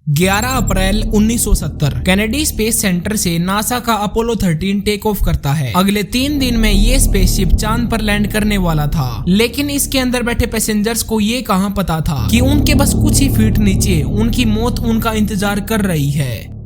11 अप्रैल 1970 Kennedy space centre से NASA का Apollo 13 take off करता है। अगले 3 दिन में ये स्पेसशिप चांद पर लैंड करने वाला था, लेकिन इसके अंदर बैठे पैसेंजर्स को ये कहां पता था कि उनके बस कुछ ही फीट नीचे उनकी मौत उनका इंतजार कर रही है।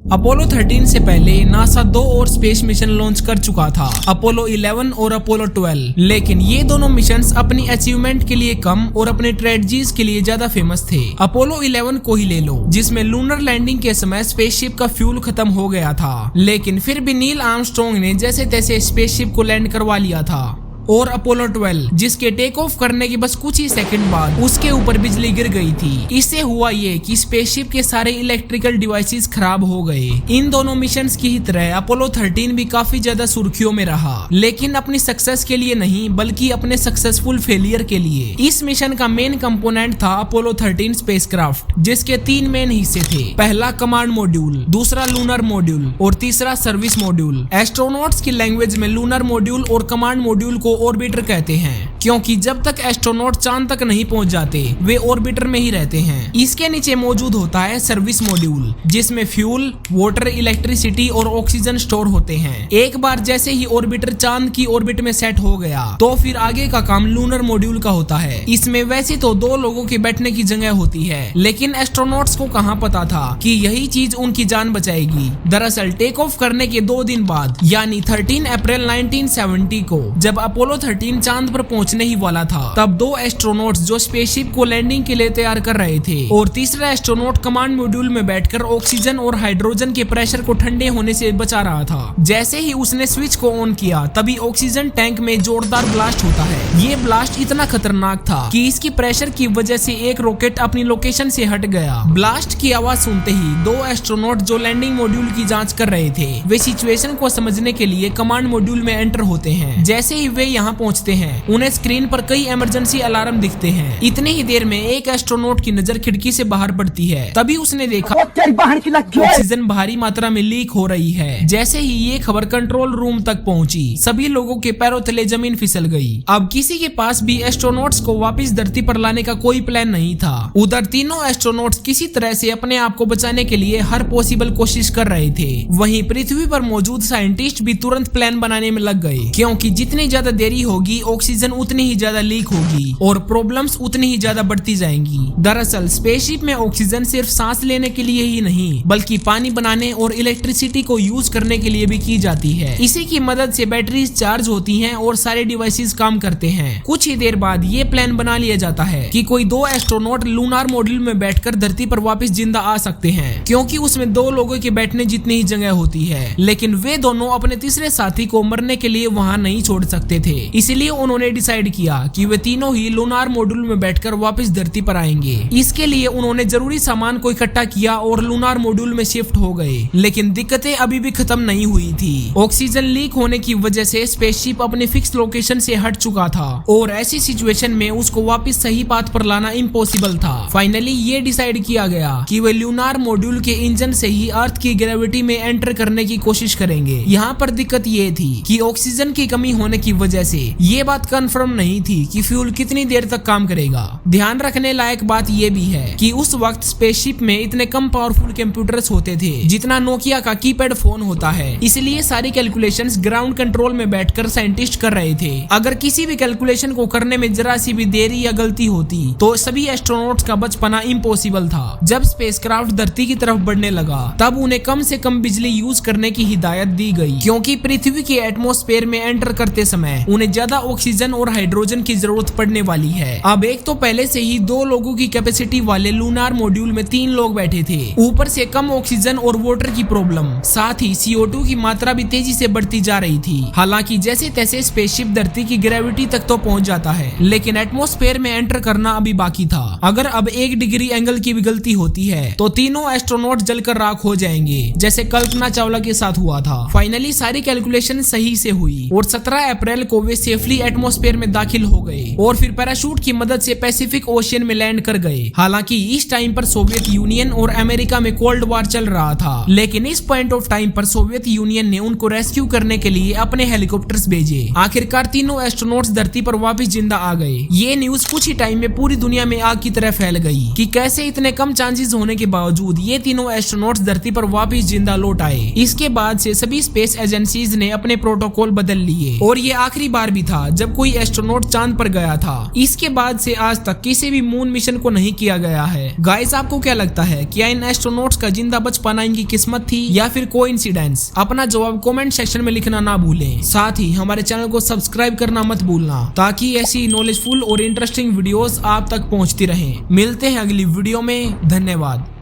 अपोलो 13 से पहले नासा 2 और स्पेस मिशन लॉन्च कर चुका था, अपोलो 11 और अपोलो 12, लेकिन ये दोनों मिशंस अपनी अचीवमेंट के लिए कम और अपने स्ट्रेटजीज के लिए ज्यादा फेमस थे। अपोलो 11 को ही ले लो, जिसमें लूनर लैंडिंग के समय स्पेसशिप का फ्यूल खत्म हो गया था, लेकिन फिर भी नील आर्मस्ट्रांग ने जैसे तैसे स्पेसशिप को लैंड करवा लिया था। और अपोलो 12, जिसके टेक ऑफ करने के बस कुछ ही सेकंड बाद उसके ऊपर बिजली गिर गई थी। इससे हुआ ये कि स्पेसशिप के सारे इलेक्ट्रिकल डिवाइसेस खराब हो गए। इन दोनों मिशंस की ही तरह अपोलो 13 भी काफी ज्यादा सुर्खियों में रहा, लेकिन अपनी सक्सेस के लिए नहीं बल्कि अपने सक्सेसफुल फेलियर के लिए। इस मिशन का मेन कंपोनेंट था अपोलो 13 स्पेसक्राफ्ट, जिसके 3 मेन हिस्से थे। पहला कमांड मॉड्यूल, दूसरा लूनर मॉड्यूल और तीसरा सर्विस मॉड्यूल। एस्ट्रोनॉट्स की लैंग्वेज में लूनर मॉड्यूल और कमांड मॉड्यूल को ऑर्बिटर कहते हैं, क्योंकि जब तक एस्ट्रोनॉट चांद तक नहीं पहुंच जाते वे ऑर्बिटर में ही रहते हैं। इसके नीचे मौजूद होता है सर्विस मॉड्यूल, जिसमें फ्यूल, वाटर, इलेक्ट्रिसिटी और ऑक्सीजन स्टोर होते हैं। एक बार जैसे ही ऑर्बिटर चांद की ऑर्बिट में सेट हो गया तो फिर आगे का काम लूनर मॉड्यूल का होता है। इसमें वैसे तो 2 लोगों के बैठने की जगह होती है, लेकिन एस्ट्रोनॉट्स को कहां पता था कि यही चीज उनकी जान बचाएगी। दरअसल टेक ऑफ करने के 2 दिन बाद यानी 13 अप्रैल 1970 को जब अपोलो 13 चांद पर पहुंचने ही वाला था, तब 2 एस्ट्रोनॉट्स जो स्पेसशिप को लैंडिंग के लिए तैयार कर रहे थे और तीसरा एस्ट्रोनॉट कमांड मॉड्यूल में बैठकर ऑक्सीजन और हाइड्रोजन के प्रेशर को ठंडे होने से बचा रहा था। जैसे ही उसने स्विच को ऑन किया तभी ऑक्सीजन टैंक में जोरदार ब्लास्ट होता है। ये ब्लास्ट इतना खतरनाक था कि इसकी प्रेशर की वजह से एक रॉकेट अपनी लोकेशन से हट गया। ब्लास्ट की आवाज सुनते ही 2 एस्ट्रोनॉट जो लैंडिंग मॉड्यूल की जांच कर रहे थे वे सिचुएशन को समझने के लिए कमांड मॉड्यूल में एंटर होते हैं। जैसे ही वे यहाँ पहुंचते हैं उन्हें स्क्रीन पर कई इमरजेंसी अलार्म दिखते हैं। इतनी ही देर में एक एस्ट्रोनॉट की नजर खिड़की से बाहर पड़ती है, तभी उसने देखा ऑक्सीजन भारी मात्रा में लीक हो रही है। जैसे ही ये खबर कंट्रोल रूम तक पहुंची सभी लोगों के पैरों तले जमीन फिसल गई। अब किसी के पास भी एस्ट्रोनॉट्स को वापस धरती पर लाने का कोई प्लान नहीं था। उधर तीनों एस्ट्रोनॉट्स किसी तरह से अपने आप को बचाने के लिए हर पॉसिबल कोशिश कर रहे थे। वहीं पृथ्वी पर मौजूद साइंटिस्ट भी तुरंत प्लान बनाने में लग गए, क्योंकि जितनी ज्यादा देरी होगी ऑक्सीजन उतनी ही ज्यादा लीक होगी और प्रॉब्लम्स उतनी ही ज्यादा बढ़ती जाएंगी। दरअसल स्पेसशिप में ऑक्सीजन सिर्फ सांस लेने के लिए ही नहीं बल्कि पानी बनाने और इलेक्ट्रिसिटी को यूज करने के लिए भी की जाती है। इसी की मदद से बैटरीज चार्ज होती हैं और सारे डिवाइसेस काम करते हैं। कुछ ही देर बाद ये प्लान बना लिया जाता है कि कोई 2 एस्ट्रोनॉट लूनार मॉड्यूल में बैठकर धरती पर वापस जिंदा आ सकते हैं, क्योंकि उसमें 2 लोगों के बैठने जितनी ही जगह होती है। लेकिन वे दोनों अपने तीसरे साथी को मरने के लिए वहाँ नहीं छोड़ सकते थे, इसलिए उन्होंने डिसाइड किया कि वे तीनों ही लूनार मॉड्यूल में बैठकर वापस धरती पर आएंगे। इसके लिए उन्होंने जरूरी सामान को इकट्ठा किया और लूनार मॉड्यूल में शिफ्ट हो गए। लेकिन दिक्कतें अभी भी खत्म नहीं हुई थी। ऑक्सीजन लीक होने की वजह से स्पेसशिप अपने फिक्स लोकेशन से हट चुका था और ऐसी सिचुएशन में उसको वापस सही पाथ पर लाना इम्पॉसिबल था। फाइनली ये डिसाइड किया गया कि वे लूनार मॉड्यूल के इंजन से ही अर्थ की ग्रेविटी में एंटर करने की कोशिश करेंगे। यहाँ पर दिक्कत ये थी कि ऑक्सीजन की कमी होने की वजह से ये बात कंफर्म नहीं थी कि फ्यूल कितनी देर तक काम करेगा। ध्यान रखने लायक बात यह भी है कि उस वक्त स्पेसशिप में इतने कम पावरफुल कंप्यूटर्स होते थे जितना नोकिया का कीपैड फोन होता है, इसलिए सारी कैलकुलेशंस ग्राउंड कंट्रोल में बैठकर साइंटिस्ट कर रहे थे। अगर किसी भी कैलकुलेशन को करने में जरा सी भी देरी या गलती होती तो सभी एस्ट्रोनॉट्स का बच पाना इम्पॉसिबल था। जब स्पेसक्राफ्ट धरती की तरफ बढ़ने लगा तब उन्हें कम से कम बिजली यूज करने की हिदायत दी गई, क्योंकि पृथ्वी के एटमॉस्फेयर में एंटर करते समय उन्हें ज्यादा ऑक्सीजन और हाइड्रोजन की जरूरत पड़ने वाली है। अब एक तो पहले से ही 2 लोगों की कैपेसिटी वाले लूनार मॉड्यूल में 3 लोग बैठे थे, ऊपर से कम ऑक्सीजन और वाटर की प्रॉब्लम, साथ ही CO2 की मात्रा भी तेजी से बढ़ती जा रही थी। हालांकि जैसे तैसे स्पेसशिप धरती की ग्रेविटी तक तो पहुंच जाता है, लेकिन एटमॉस्फेयर में एंटर करना अभी बाकी था। अगर अब 1 डिग्री एंगल की भी गलती होती है तो तीनों एस्ट्रोनॉट जलकर राख हो जाएंगे, जैसे कल्पना चावला के साथ हुआ था। फाइनली सारी कैलकुलेशन सही से हुई और 17 अप्रैल को वे सेफली एटमॉस्फेयर में में दाखिल हो गए और फिर पैराशूट की मदद से पैसिफिक ओशियन में लैंड कर गए। हालांकि इस टाइम पर सोवियत यूनियन और अमेरिका में कोल्ड वार चल रहा था, लेकिन इस पॉइंट ऑफ टाइम पर सोवियत यूनियन ने उनको रेस्क्यू करने के लिए अपने हेलीकॉप्टर्स भेजे। आखिरकार तीनों एस्ट्रोनॉट्स धरती पर वापस जिंदा आ गए। ये न्यूज कुछ ही टाइम में पूरी दुनिया में आग की तरह फैल गई कि कैसे इतने कम चांसेस होने के बावजूद ये तीनों एस्ट्रोनॉट्स धरती पर वापस जिंदा लौट आए। इसके बाद से सभी स्पेस एजेंसीज ने अपने प्रोटोकॉल बदल लिए और ये आखिरी बार भी था जब कोई एस्ट्रोनॉट चांद पर गया था। इसके बाद से आज तक किसी भी मून मिशन को नहीं किया गया है। गाइस, आपको क्या लगता है कि इन एस्ट्रोनॉट्स का जिंदा बच पाना इनकी किस्मत थी या फिर कोइंसिडेंस? अपना जवाब कमेंट सेक्शन में लिखना ना भूलें। साथ ही हमारे चैनल को सब्सक्राइब करना मत भूलना ताकि ऐसी नॉलेजफुल और इंटरेस्टिंग वीडियोस आप तक पहुंचती रहें। मिलते हैं अगली वीडियो में। धन्यवाद।